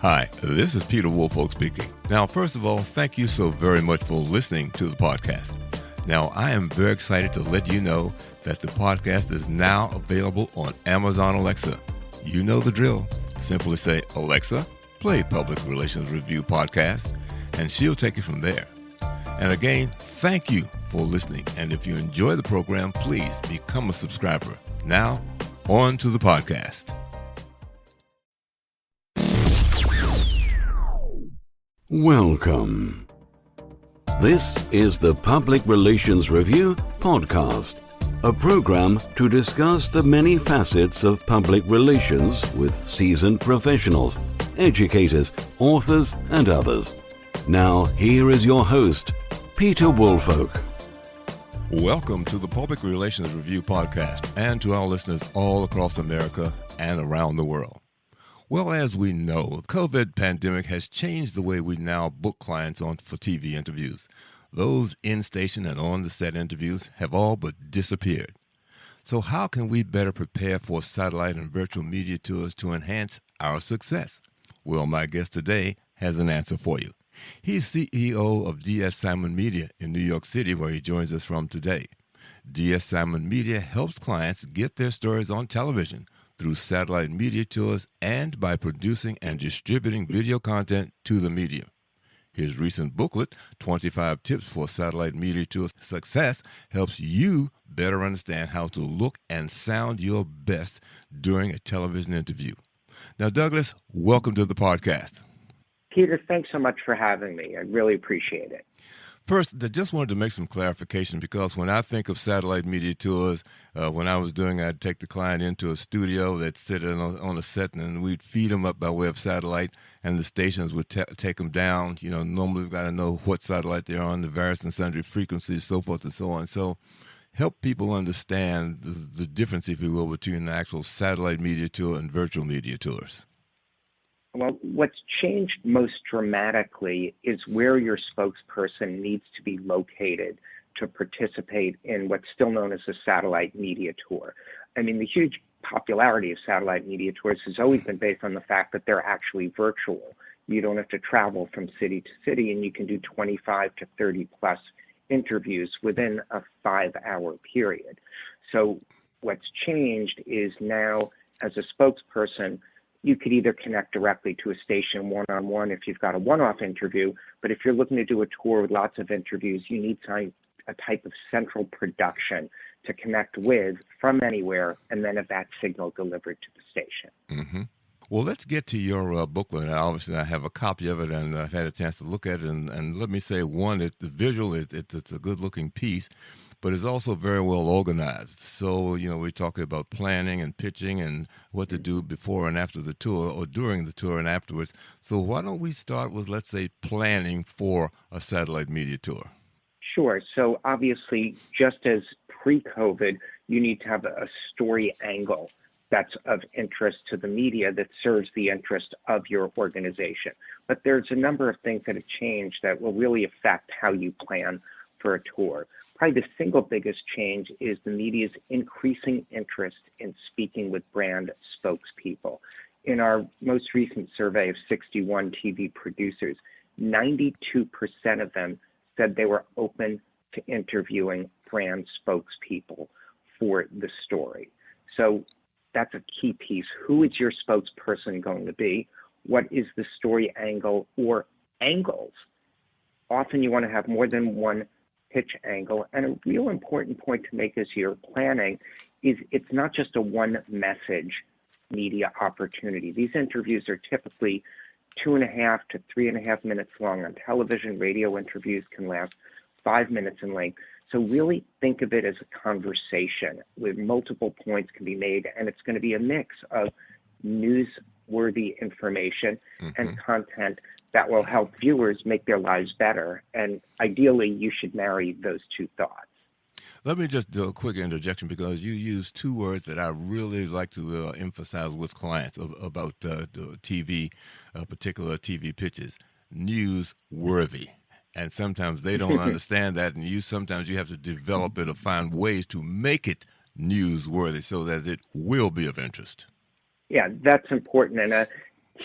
Hi, this is Peter Woolfolk speaking. Now, first of all, thank you so very much for listening to the podcast. Now, I am very excited to let you know that the podcast is now available on Amazon Alexa. You know the drill. Simply say, Alexa, play Public Relations Review Podcast, and she'll take it from there. And again, thank you for listening. And if you enjoy the program, please become a subscriber. Now, on to the podcast. Welcome. This is the Public Relations Review Podcast, a program to discuss the many facets of public relations with seasoned professionals, educators, authors, and others. Now, here is your host, Peter Woolfolk. Welcome to the Public Relations Review Podcast and to our listeners all across America and around the world. Well, as we know, the COVID pandemic has changed the way we now book clients on for TV interviews. Those in-station and on-the-set interviews have all but disappeared. So how can we better prepare for satellite and virtual media tours to enhance our success? Well, my guest today has an answer for you. He's CEO of DS Simon Media in New York City, where he joins us from today. DS Simon Media helps clients get their stories on television through satellite media tours and by producing and distributing video content to the media. His recent booklet, 25 Tips for Satellite Media Tour Success, helps you better understand how to look and sound your best during a television interview. Now, Douglas, welcome to the podcast. Peter, thanks so much for having me. I really appreciate it. First, I just wanted to make some clarification because when I think of satellite media tours, when I was doing, I'd take the client into a studio that's sitting on a set, and we'd feed them up by way of satellite, and the stations would take them down. You know, normally we've got to know what satellite they're on, the various and sundry frequencies, so forth and so on. So help people understand the difference, if you will, between the actual satellite media tour and virtual media tours. Well, what's changed most dramatically is where your spokesperson needs to be located to participate in what's still known as a satellite media tour. I mean, the huge popularity of satellite media tours has always been based on the fact that they're actually virtual. You don't have to travel from city to city, and you can do 25 to 30 plus interviews within a 5-hour period. So what's changed is now, as a spokesperson, you could either connect directly to a station one-on-one if you've got a one-off interview, but if you're looking to do a tour with lots of interviews, you need a type of central production to connect with from anywhere, and then have that signal delivered to the station. Mm-hmm. Well, let's get to your booklet. Obviously, I have a copy of it, and I've had a chance to look at it. And let me say, one, the visual it's a good-looking piece, but it's also very well organized. So, you know, we're talking about planning and pitching and what to do before and after the tour, or during the tour and afterwards. So why don't we start with, let's say, planning for a satellite media tour? Sure. So obviously, just as pre-COVID, you need to have a story angle that's of interest to the media that serves the interest of your organization. But there's a number of things that have changed that will really affect how you plan for a tour. Probably the single biggest change is the media's increasing interest in speaking with brand spokespeople. In our most recent survey of 61 TV producers, 92% of them said they were open to interviewing brand spokespeople for the story. So that's a key piece. Who is your spokesperson going to be? What is the story angle or angles? Often you want to have more than one pitch angle. And a real important point to make as you're planning is it's not just a one message media opportunity. These interviews are typically 2.5 to 3.5 minutes long on television. Radio interviews can last 5 minutes in length. So really think of it as a conversation where multiple points can be made, and it's going to be a mix of newsworthy information and content that will help viewers make their lives better. And ideally, you should marry those two thoughts. Let me just do a quick interjection because you use two words that I really like to emphasize with clients about the TV, particular TV pitches: newsworthy. And sometimes they don't understand that, and sometimes you have to develop it or find ways to make it newsworthy so that it will be of interest. Yeah, that's important. And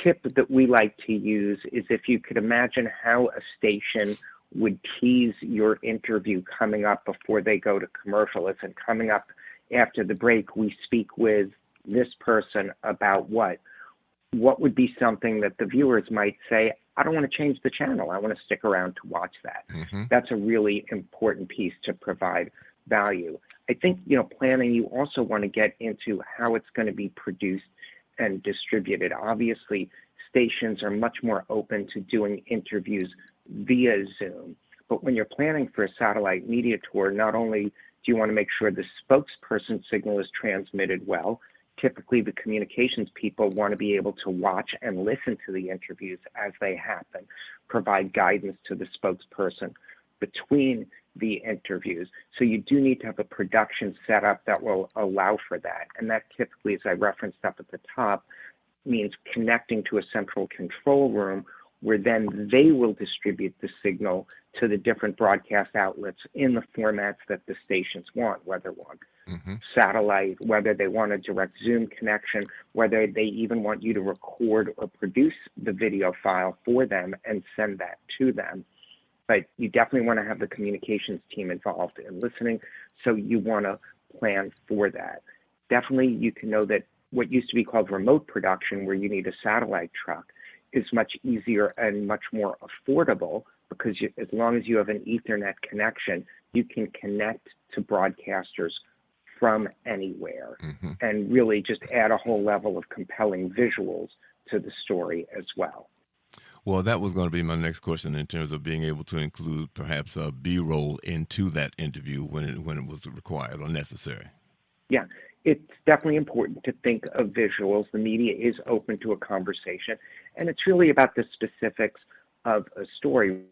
tip that we like to use is if you could imagine how a station would tease your interview coming up before they go to commercial. It's coming up after the break, we speak with this person about what would be something that the viewers might say, I don't want to change the channel. I want to stick around to watch that. Mm-hmm. That's a really important piece to provide value. I think, planning, you also want to get into how it's going to be produced and distributed. Obviously, stations are much more open to doing interviews via Zoom. But when you're planning for a satellite media tour, not only do you want to make sure the spokesperson signal is transmitted well, typically the communications people want to be able to watch and listen to the interviews as they happen, provide guidance to the spokesperson between the interviews. So you do need to have a production setup that will allow for that. And that typically, as I referenced up at the top, means connecting to a central control room where then they will distribute the signal to the different broadcast outlets in the formats that the stations want, whether one satellite, whether they want a direct Zoom connection, whether they even want you to record or produce the video file for them and send that to them. But you definitely want to have the communications team involved in listening, so you want to plan for that. Definitely, you can know that what used to be called remote production, where you need a satellite truck, is much easier and much more affordable because as long as you have an Ethernet connection, you can connect to broadcasters from anywhere and really just add a whole level of compelling visuals to the story as well. Well, that was going to be my next question in terms of being able to include perhaps a B-roll into that interview when it was required or necessary. Yeah, it's definitely important to think of visuals. The media is open to a conversation, and it's really about the specifics of a story.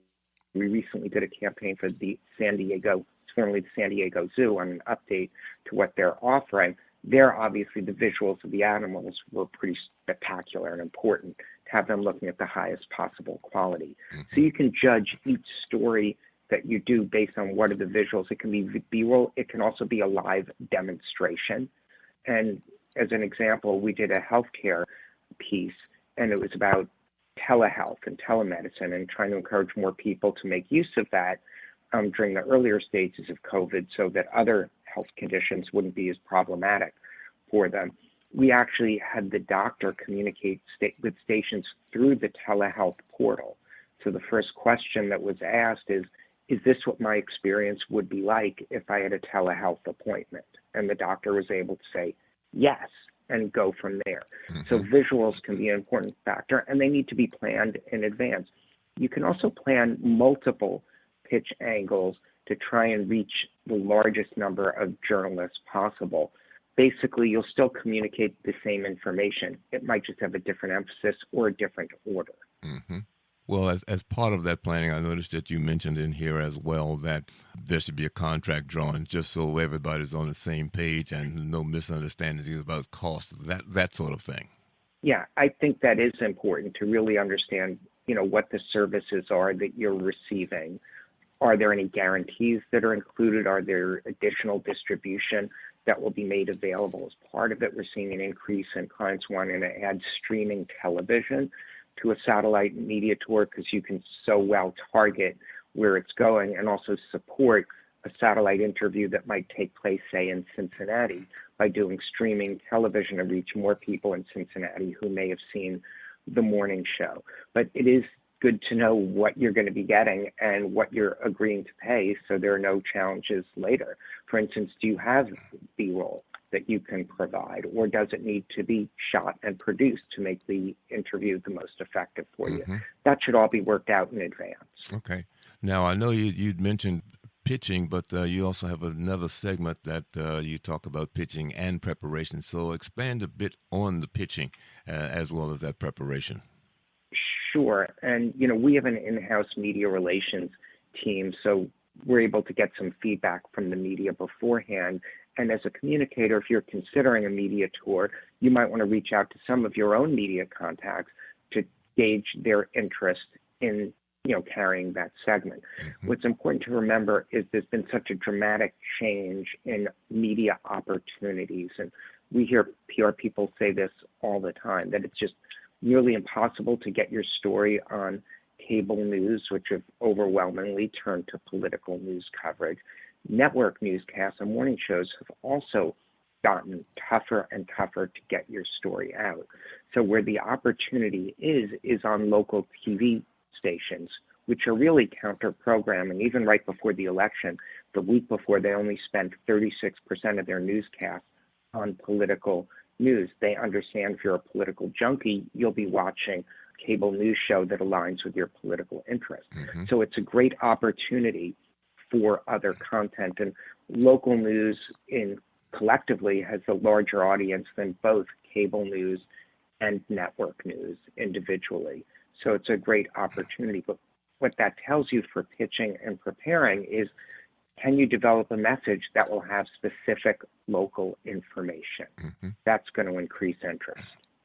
We recently did a campaign for the formerly the San Diego Zoo, on an update to what they're offering. There, obviously, the visuals of the animals were pretty spectacular and important to have them looking at the highest possible quality. So you can judge each story that you do based on what are the visuals. It can be B-roll. It can also be a live demonstration. And as an example, we did a healthcare piece, and it was about telehealth and telemedicine and trying to encourage more people to make use of that during the earlier stages of COVID so that other health conditions wouldn't be as problematic for them. We actually had the doctor communicate with stations through the telehealth portal. So the first question that was asked is this what my experience would be like if I had a telehealth appointment? And the doctor was able to say yes and go from there. So visuals can be an important factor, and they need to be planned in advance. You can also plan multiple pitch angles to try and reach the largest number of journalists possible. Basically, you'll still communicate the same information. It might just have a different emphasis or a different order. Well, as part of that planning, I noticed that you mentioned in here as well that there should be a contract drawn just so everybody's on the same page and no misunderstandings about cost, that sort of thing. Yeah, I think that is important to really understand, what the services are that you're receiving. Are there any guarantees that are included? Are there additional distribution that will be made available as part of it? We're seeing an increase in clients wanting to add streaming television to a satellite media tour because you can so well target where it's going and also support a satellite interview that might take place, say, in Cincinnati by doing streaming television to reach more people in Cincinnati who may have seen the morning show. But it is good to know what you're going to be getting and what you're agreeing to pay so there are no challenges later. For instance, do you have B-roll that you can provide, or does it need to be shot and produced to make the interview the most effective for you? That should all be worked out in advance. Okay. Now, I know you'd mentioned pitching, but you also have another segment that you talk about pitching and preparation. So expand a bit on the pitching as well as that preparation. Sure. And, we have an in-house media relations team, so we're able to get some feedback from the media beforehand. And as a communicator, if you're considering a media tour, you might want to reach out to some of your own media contacts to gauge their interest in, carrying that segment. What's important to remember is there's been such a dramatic change in media opportunities. And we hear PR people say this all the time, that it's just nearly impossible to get your story on cable news, which have overwhelmingly turned to political news coverage. Network newscasts and morning shows have also gotten tougher and tougher to get your story out. So where the opportunity is on local TV stations, which are really counter-programming. Even right before the election, the week before, they only spent 36% of their newscasts on political news. They understand if you're a political junkie, you'll be watching a cable news show that aligns with your political interest. So it's a great opportunity for other content. And local news collectively has a larger audience than both cable news and network news individually. So it's a great opportunity. But what that tells you for pitching and preparing is, can you develop a message that will have specific local information? That's going to increase interest.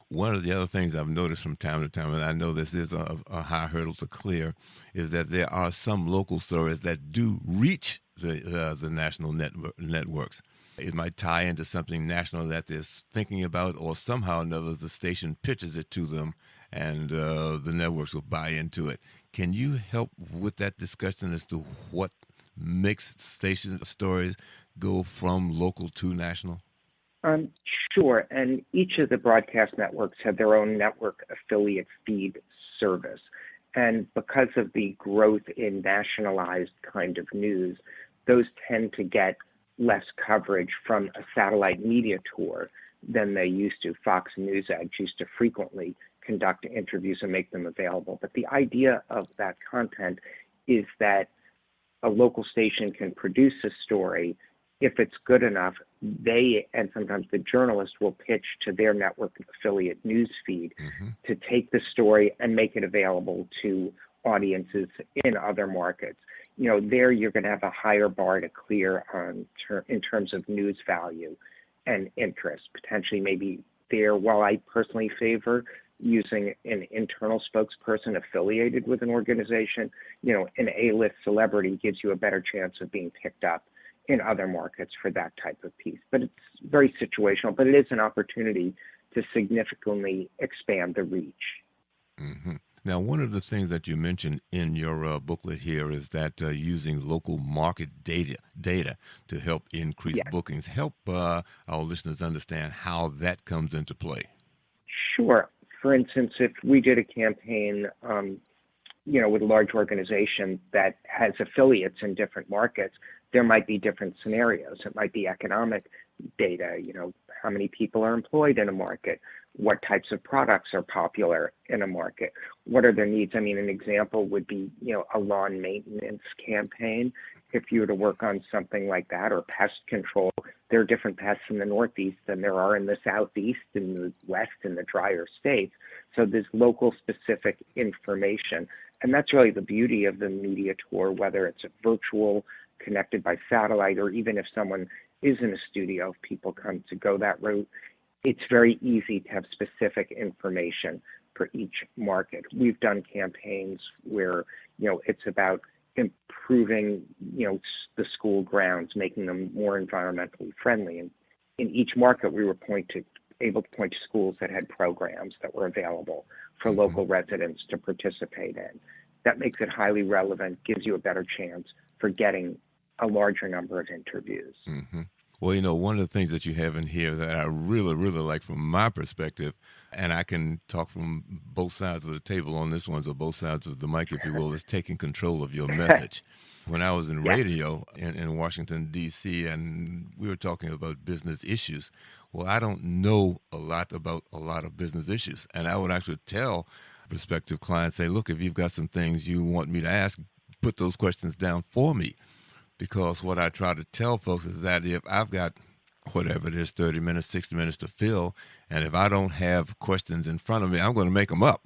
One of the other things I've noticed from time to time, and I know this is a high hurdle to clear, is that there are some local stories that do reach the national networks. It might tie into something national that they're thinking about, or somehow or another the station pitches it to them, and the networks will buy into it. Can you help with that discussion as to what makes station stories go from local to national? Sure. And each of the broadcast networks have their own network affiliate feed service. And because of the growth in nationalized kind of news, those tend to get less coverage from a satellite media tour than they used to. Fox News Edge used to frequently conduct interviews and make them available. But the idea of that content is that a local station can produce a story. If it's good enough, they, and sometimes the journalist, will pitch to their network affiliate news feed to take the story and make it available to audiences in other markets. There you're going to have a higher bar to clear in terms of news value and interest. Potentially maybe there, while I personally favor using an internal spokesperson affiliated with an organization, an A-list celebrity gives you a better chance of being picked up in other markets for that type of piece. But it's very situational, but it is an opportunity to significantly expand the reach. Now, one of the things that you mentioned in your booklet here is that using local market data to help increase bookings. Help our listeners understand how that comes into play. Sure. For instance, if we did a campaign, with a large organization that has affiliates in different markets, there might be different scenarios. It might be economic data, how many people are employed in a market, what types of products are popular in a market, what are their needs. I mean, an example would be, a lawn maintenance campaign. If you were to work on something like that, or pest control, there are different pests in the Northeast than there are in the Southeast, in the West, in the drier states. So there's local specific information. And that's really the beauty of the media tour, whether it's a virtual, connected by satellite, or even if someone is in a studio, if people come to go that route, it's very easy to have specific information for each market. We've done campaigns where, it's about improving, the school grounds, making them more environmentally friendly. And in each market, we were able to point to schools that had programs that were available for local residents to participate in. That makes it highly relevant, gives you a better chance for getting a larger number of interviews. Well, one of the things that you have in here that I really, really like from my perspective, and I can talk from both sides of the table on this one, so both sides of the mic, if you will, is taking control of your message. When I was in radio in Washington, D.C., and we were talking about business issues, well, I don't know a lot about a lot of business issues. And I would actually tell prospective clients, say, look, if you've got some things you want me to ask, put those questions down for me. Because what I try to tell folks is that if I've got whatever it is, 30 minutes, 60 minutes to fill, and if I don't have questions in front of me, I'm going to make them up.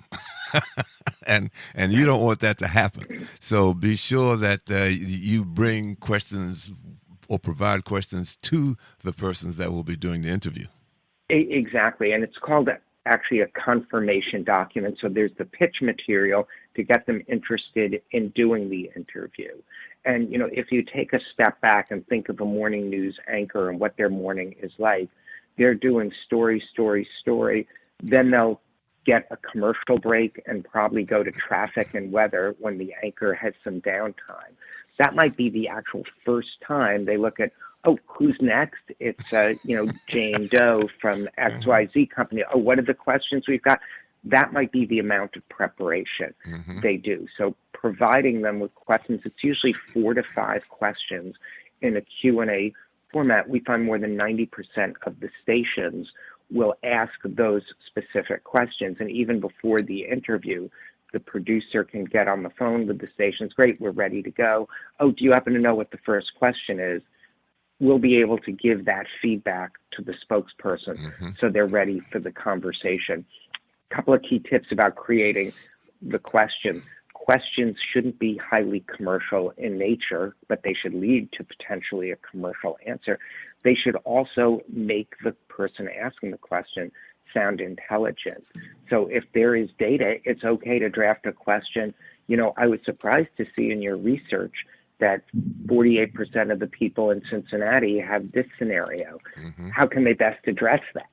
and you don't want that to happen. So be sure that you bring questions or provide questions to the persons that will be doing the interview. Exactly. And it's called actually a confirmation document. So there's the pitch material to get them interested in doing the interview. And, if you take a step back and think of a morning news anchor and what their morning is like, they're doing story. Then they'll get a commercial break and probably go to traffic and weather when the anchor has some downtime. That might be the actual first time they look at, oh, who's next? It's, Jane Doe from XYZ company. Oh, what are the questions we've got? That might be the amount of preparation they do. So providing them with questions, it's usually 4 to 5 questions in a Q&A format. We find more than 90% of the stations will ask those specific questions. And even before the interview, the producer can get on the phone with the stations. Great, we're ready to go. Oh, do you happen to know what the first question is? We'll be able to give that feedback to the spokesperson so they're ready for the conversation. A couple of key tips about creating the question. Questions shouldn't be highly commercial in nature, but they should lead to potentially a commercial answer. They should also make the person asking the question sound intelligent. So if there is data, it's okay to draft a question. I was surprised to see in your research that 48% of the people in Cincinnati have this scenario. How can they best address that?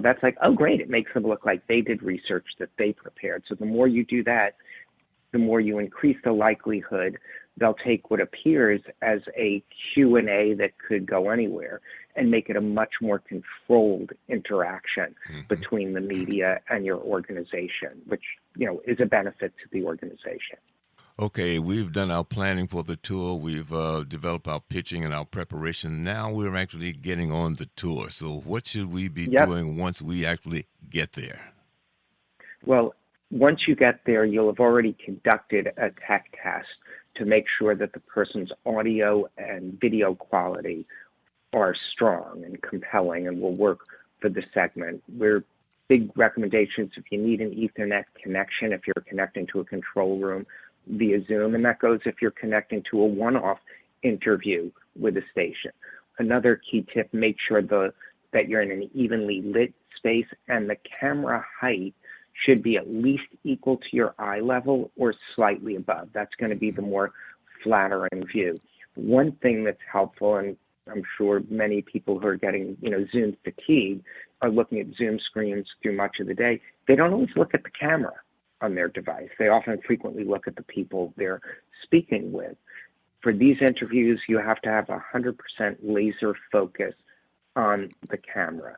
That's like, oh, great. It makes them look like they did research that they prepared. So the more you do that, the more you increase the likelihood they'll take what appears as a Q&A that could go anywhere and make it a much more controlled interaction between the media and your organization, which, is a benefit to the organization. Okay, we've done our planning for the tour. We've developed our pitching and our preparation. Now we're actually getting on the tour. So what should we be doing once we actually get there? Well, once you get there, you'll have already conducted a tech test to make sure that the person's audio and video quality are strong and compelling and will work for the segment. We're big recommendations if you need an Ethernet connection, if you're connecting to a control room via Zoom, and that goes if you're connecting to a one-off interview with a station. Another key tip, make sure that you're in an evenly lit space and the camera height should be at least equal to your eye level or slightly above. That's going to be the more flattering view. One thing that's helpful, and I'm sure many people who are getting, Zoom fatigue are looking at Zoom screens through much of the day. They don't always look at the camera on their device. They often frequently look at the people they're speaking with. For these interviews, you have to have 100% laser focus on the camera.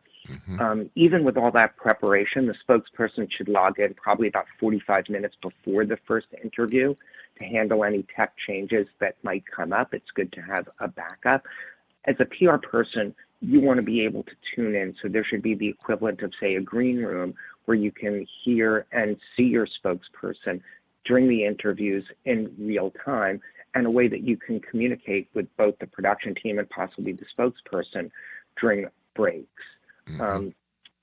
Even with all that preparation, the spokesperson should log in probably about 45 minutes before the first interview to handle any tech changes that might come up. It's good to have a backup. As a PR person, you want to be able to tune in. So there should be the equivalent of, say, a green room where you can hear and see your spokesperson during the interviews in real time, and a way that you can communicate with both the production team and possibly the spokesperson during breaks.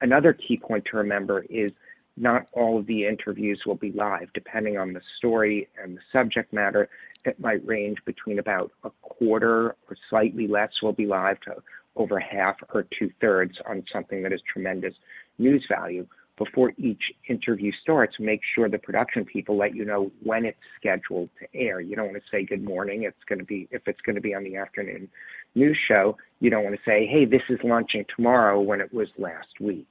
Another key point to remember is not all of the interviews will be live. Depending on the story and the subject matter, it might range between about a quarter or slightly less will be live to over half or 2/3 on something that is tremendous news value. Before each interview starts, make sure the production people let you know when it's scheduled to air. You don't want to say good morning. If it's going to be on the afternoon news show, you don't want to say, hey, this is launching tomorrow when it was last week.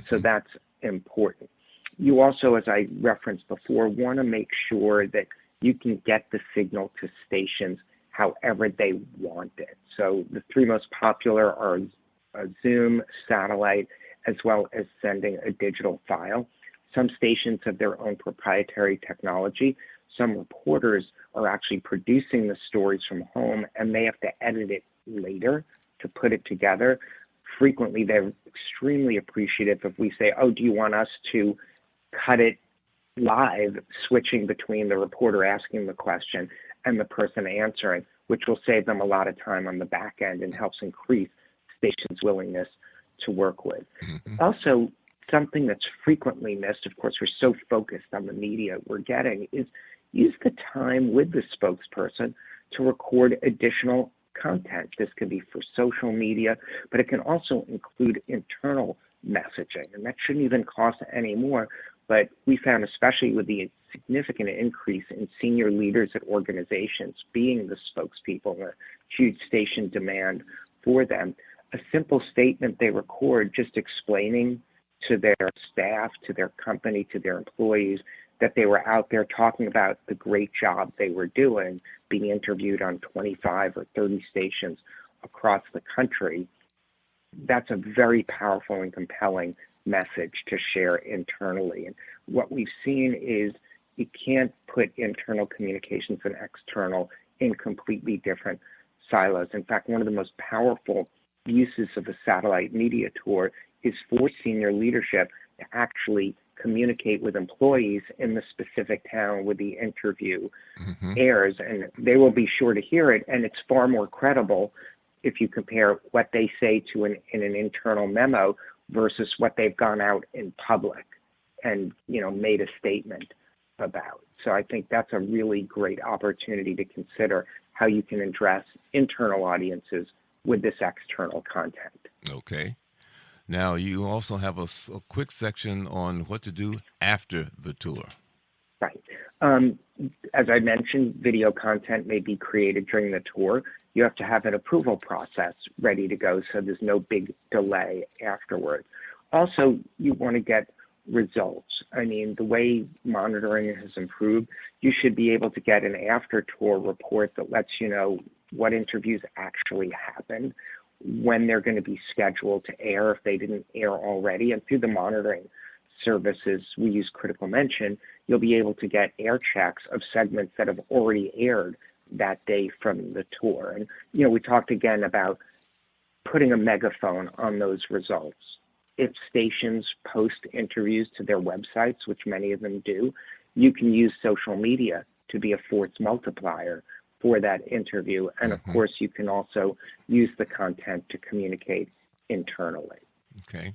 So that's important. You also, as I referenced before, want to make sure that you can get the signal to stations however they want it. So the 3 most popular are Zoom, satellite, as well as sending a digital file. Some stations have their own proprietary technology. Some reporters are actually producing the stories from home, and they have to edit it later to put it together. Frequently, they're extremely appreciative if we say, oh, do you want us to cut it live, switching between the reporter asking the question and the person answering, which will save them a lot of time on the back end and helps increase stations' willingness to work with. Also, something that's frequently missed, of course, we're so focused on the media we're getting, is use the time with the spokesperson to record additional content. This could be for social media, but it can also include internal messaging, and that shouldn't even cost any more. But we found, especially with the significant increase in senior leaders at organizations being the spokespeople, a huge station demand for them, a simple statement they record just explaining to their staff, to their company, to their employees, that they were out there talking about the great job they were doing, being interviewed on 25 or 30 stations across the country. That's a very powerful and compelling message to share internally. And what we've seen is you can't put internal communications and external in completely different silos. In fact, one of the most powerful uses of a satellite media tour is for senior leadership to actually communicate with employees in the specific town where the interview airs, and they will be sure to hear it. And it's far more credible if you compare what they say to in an internal memo versus what they've gone out in public and, made a statement about. So I think that's a really great opportunity to consider how you can address internal audiences with this external content. Okay. Now, you also have a quick section on what to do after the tour. Right. As I mentioned, video content may be created during the tour. You have to have an approval process ready to go so there's no big delay afterward. Also, you want to get results. I mean, the way monitoring has improved, you should be able to get an after-tour report that lets you know what interviews actually happened, when they're going to be scheduled to air if they didn't air already. And through the monitoring services we use Critical Mention, you'll be able to get air checks of segments that have already aired that day from the tour. And, we talked again about putting a megaphone on those results. If stations post interviews to their websites, which many of them do, you can use social media to be a force multiplier for that interview. And of course, you can also use the content to communicate internally. Okay.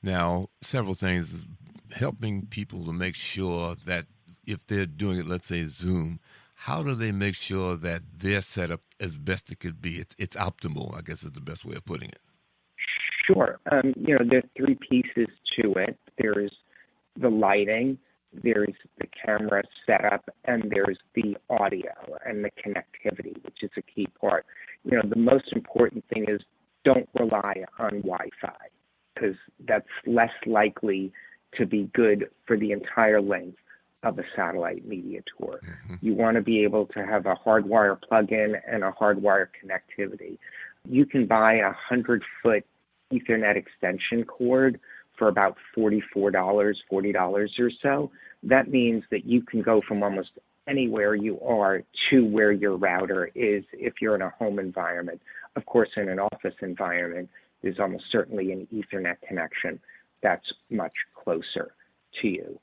Now, several things, helping people to make sure that if they're doing it, let's say Zoom, how do they make sure that their setup as best it could be? It's optimal, I guess is the best way of putting it. Sure. There are three pieces to it. There's the lighting, there's the camera setup, and there's the audio and the connectivity, which is a key part. The most important thing is don't rely on Wi-Fi, because that's less likely to be good for the entire length of a satellite media tour. You want to be able to have a hardwire plug-in and a hardwire connectivity. You can buy a 100-foot Ethernet extension cord for about $44, $40 or so. That means that you can go from almost anywhere you are to where your router is if you're in a home environment. Of course, in an office environment, there's almost certainly an Ethernet connection that's much closer to you.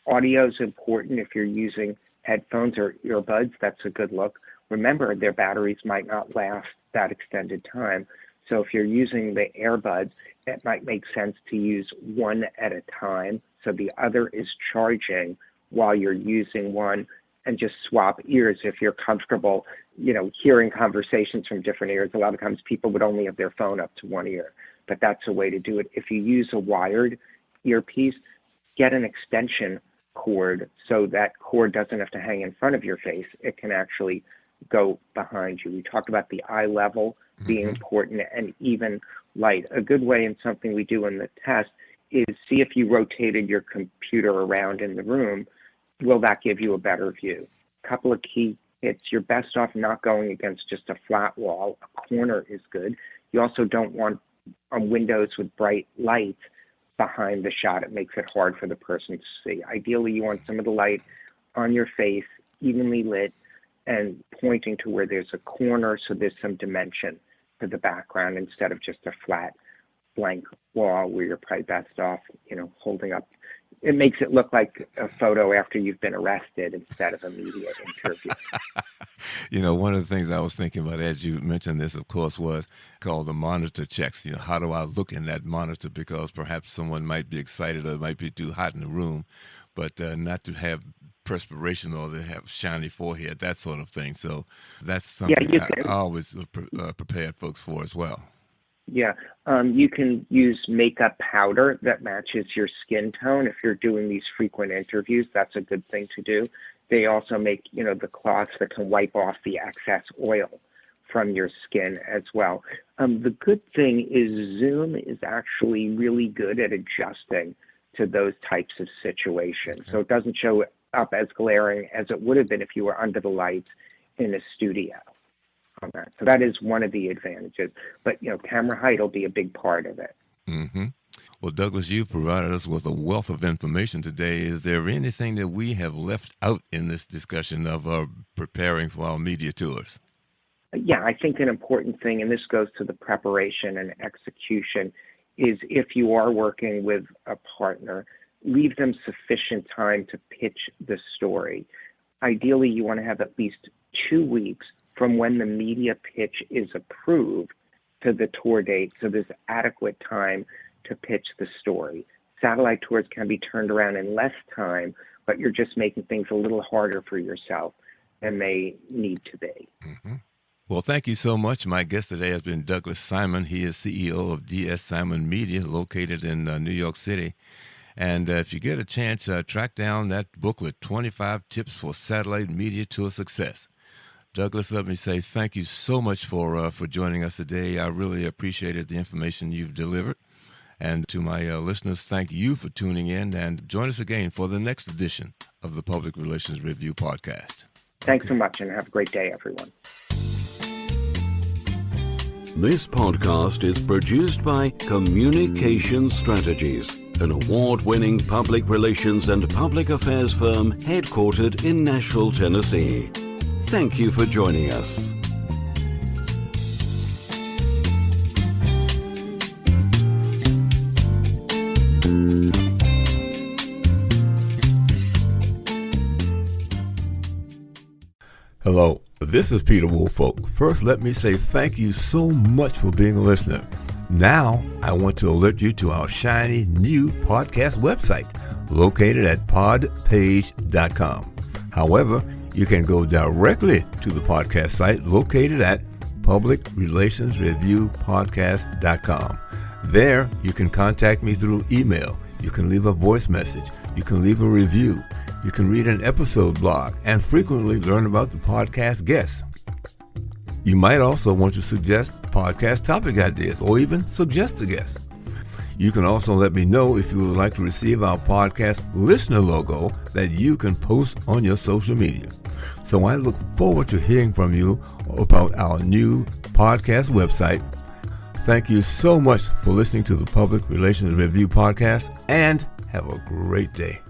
Audio is important. If you're using headphones or earbuds, that's a good look. Remember, their batteries might not last that extended time. So if you're using the earbuds, it might make sense to use one at a time, so the other is charging while you're using one, and just swap ears if you're comfortable, hearing conversations from different ears. A lot of times people would only have their phone up to one ear, but that's a way to do it. If you use a wired earpiece, get an extension cord so that cord doesn't have to hang in front of your face. It can actually go behind you. We talked about the eye level being important, and even light. A good way, and something we do in the test, is see if you rotated your computer around in the room, will that give you a better view? A couple of key hits. You're best off not going against just a flat wall. A corner is good. You also don't want windows with bright lights behind the shot. It makes it hard for the person to see. Ideally, you want some of the light on your face, evenly lit, and pointing to where there's a corner, so there's some dimension to the background instead of just a flat blank wall where you're probably best off, holding up. It makes it look like a photo after you've been arrested instead of a media interview. One of the things I was thinking about as you mentioned this, of course, was called the monitor checks. How do I look in that monitor? Because perhaps someone might be excited or it might be too hot in the room, but not to have perspiration or they have shiny forehead, that sort of thing. So that's something I always prepare folks for as well. Yeah, you can use makeup powder that matches your skin tone. If you're doing these frequent interviews, that's a good thing to do. They also make, the cloths that can wipe off the excess oil from your skin as well. The good thing is Zoom is actually really good at adjusting to those types of situations. So it doesn't show up as glaring as it would have been if you were under the lights in a studio. So that is one of the advantages. But, camera height will be a big part of it. Mm-hmm. Well, Douglas, you've provided us with a wealth of information today. Is there anything that we have left out in this discussion of preparing for our media tours? Yeah, I think an important thing, and this goes to the preparation and execution, is if you are working with a partner, leave them sufficient time to pitch the story. Ideally, you want to have at least 2 weeks from when the media pitch is approved to the tour date, so there's adequate time to pitch the story. Satellite tours can be turned around in less time, but you're just making things a little harder for yourself than they need to be. Mm-hmm. Well, thank you so much. My guest today has been Douglas Simon. He is CEO of DS Simon Media, located in New York City. And if you get a chance, track down that booklet, 25 Tips for Satellite Media Tour Success. Douglas, let me say thank you so much for joining us today. I really appreciated the information you've delivered. And to my listeners, thank you for tuning in, and join us again for the next edition of the Public Relations Review podcast. Thanks so much, and have a great day, everyone. This podcast is produced by Communication Strategies, an award-winning public relations and public affairs firm headquartered in Nashville, Tennessee. Thank you for joining us. Hello, this is Peter Woolfolk. First, let me say thank you so much for being a listener. Now, I want to alert you to our shiny new podcast website located at podpage.com. However, you can go directly to the podcast site located at publicrelationsreviewpodcast.com. There, you can contact me through email. You can leave a voice message. You can leave a review. You can read an episode blog and frequently learn about the podcast guests. You might also want to suggest podcast topic ideas or even suggest a guest. You can also let me know if you would like to receive our podcast listener logo that you can post on your social media. So I look forward to hearing from you about our new podcast website. Thank you so much for listening to the Public Relations Review podcast, and have a great day.